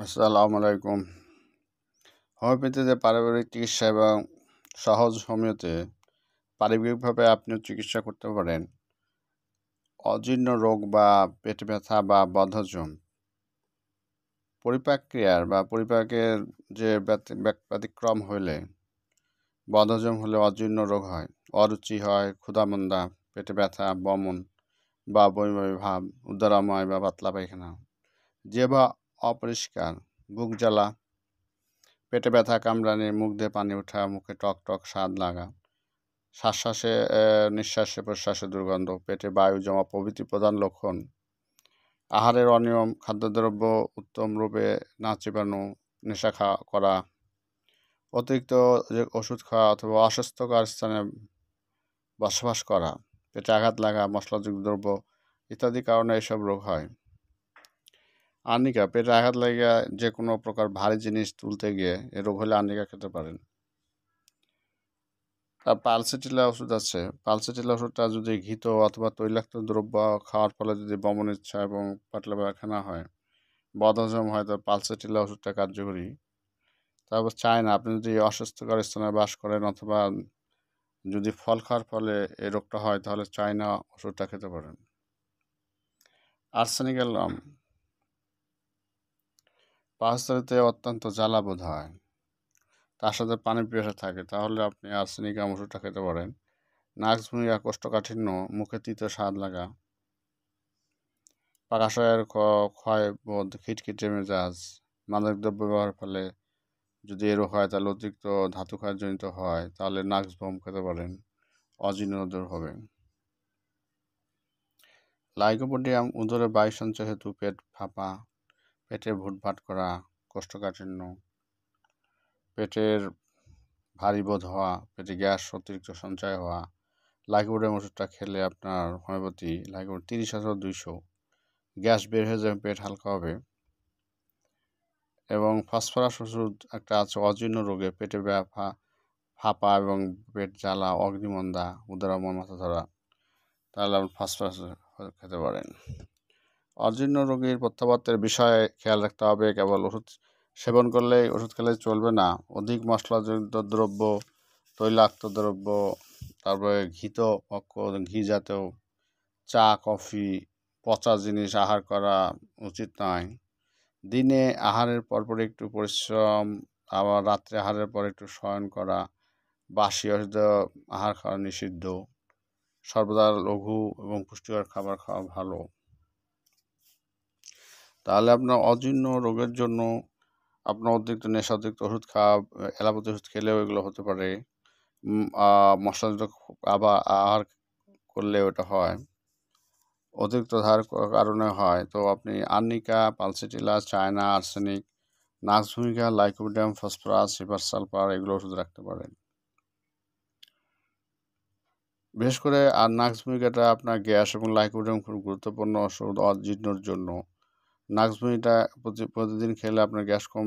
আসসালামু আলাইকুম। হোমিওপ্যাথিতে পারিবারিক চিকিৎসা এবং সহজ হোমিওতে পারিবারিকভাবে আপনিও চিকিৎসা করতে পারেন অজীর্ণ রোগ বা পেট ব্যথা বা বদহজম। পরিপাক্রিয়ার বা পরিপাকের যে ব্যতিক্রম হলে বদহজম হলে অজীর্ণ রোগ হয়, অরুচি হয়, ক্ষুধামন্দা, পেটে ব্যথা, বমন বা বমি বমি ভাব, উদরাময় বা পাতলা পায়খানা, জিহ্বা অপরিষ্কার, বুক জ্বালা, পেটে ব্যথা, কামড়ানি, মুখ দিয়ে পানি ওঠা, মুখে টক টক স্বাদ লাগা, নিঃশ্বাসে প্রশ্বাসে দুর্গন্ধ, পেটে বায়ু জমা প্রভৃতি প্রধান লক্ষণ। আহারের অনিয়ম, খাদ্যদ্রব্য উত্তম রূপে না চিবানো, নেশা করা, অতিরিক্ত যে ওষুধ খাওয়া অথবা অস্বাস্থ্যকর স্থানে বসবাস করা, পেটে আঘাত লাগা, মশলাযুক্ত দ্রব্য ইত্যাদি কারণে এসব রোগ হয়। আর্নিকা, পেটে আঘাত লাগিয়া যে কোনো প্রকার ভারী জিনিস তুলতে গিয়ে এ রোগ হলে আর্নিকা খেতে পারেন। আর পালসেটিলা ওষুধ আছে। পালসেটিলা ওষুধটা যদি ঘৃত অথবা তৈলাক্ত দ্রব্য খাওয়ার ফলে যদি বমন ইচ্ছা এবং পাতলা পায়খানা হয়, বদহজম হয়, তো পালসেটিলা ওষুধটা কার্যকরী। তারপর চায়না, আপনি যদি অস্বাস্থ্যকর স্থানে বাস করেন অথবা যদি ফল খাওয়ার ফলে এই রোগটা হয় তাহলে চায়না ওষুধটা খেতে পারেন। আর্সেনিক অ্যালবাম, পাকস্থলীতে অত্যন্ত জ্বালা বোধ হয়, তার সাথে পানি পিপাসা থাকে, তাহলে আপনি আর্সেনিক ওষুধটা খেতে পারেন। নাকভুঁড়িয়া, কোষ্ঠকাঠিন্য, মুখে তিতো স্বাদ লাগা, পাকাশয়ের ক্ষয় বোধ, খিটখিটে মেজাজ, মাদকদ্রব্য ব্যবহারের ফলে যদি এ রোগ হয় তাহলে অতিরিক্ত ধাতু ক্ষয়জনিত হয়, তাহলে নাক্সভোম খেতে পারেন, অজীর্ণ দূর হবে। লাইকোপোডিয়াম, উদরে বায়ু সঞ্চয় হেতু পেট ফাঁপা, পেটে ভুটভাট করা, কোষ্ঠকাঠিন্য, পেটের ভারী বোধ হওয়া, পেটে গ্যাস অতিরিক্ত সঞ্চয় হওয়া। লাইকোপোডিয়াম ওষুধটা খেলে আপনার হোমিওপ্যাথি লাইকোপোডিয়াম 30,200 গ্যাস বের হয়ে যাবে, পেট হালকা হবে। এবং ফসফরাস ওষুধ একটা আছে অজীর্ণ রোগে, পেটে ব্যথা, ফাঁপা এবং পেট জ্বালা, অগ্নিমন্দা, উদরাময়, মাথা ধরা, তাহলে আপনি ফসফরাস খেতে পারেন। অজীর্ণ রোগীর প্রত্যাবর্তের বিষয়ে খেয়াল রাখতে হবে। কেবল ওষুধ সেবন করলেই, ওষুধ খেলেই চলবে না। অধিক মশলাযুক্ত দ্রব্য, তৈলাক্ত দ্রব্য, তারপরে ঘি জাতীয় চা, কফি, পচা জিনিস আহার করা উচিত নয়। দিনে আহারের পরপর একটু পরিশ্রম, আবার রাত্রে আহারের পর একটু শয়ন করা, বাসি অশুদ্ধ আহার খাওয়া নিষিদ্ধ। সর্বদা লঘু এবং পুষ্টিকর খাবার খাওয়া ভালো। তাহলে আপনার অজীর্ণ রোগের জন্য আপনার অতিরিক্ত নেশা, অতিরিক্ত ওষুধ খাওয়া, অ্যালোপ্যাথি ওষুধ খেলেও এগুলো হতে পারে। মশলাযুক্ত আহার করলে ওটা হয়, অতিরিক্ত ধার কারণে হয়। তো আপনি arnica, pulsatilla, China, arsenic, নাক্সভূমিকা, lycopodium, phosphorus, super sulphur এগুলো ওষুধ রাখতে পারেন। বিশেষ করে আর নাক্সভূমিকাটা আপনার গ্যাস এবং লাইকোপোডিয়াম খুব গুরুত্বপূর্ণ ওষুধ অজীর্ণর জন্য। নাক্সভূমিটা প্রতিদিন খেলে আপনার গ্যাস কম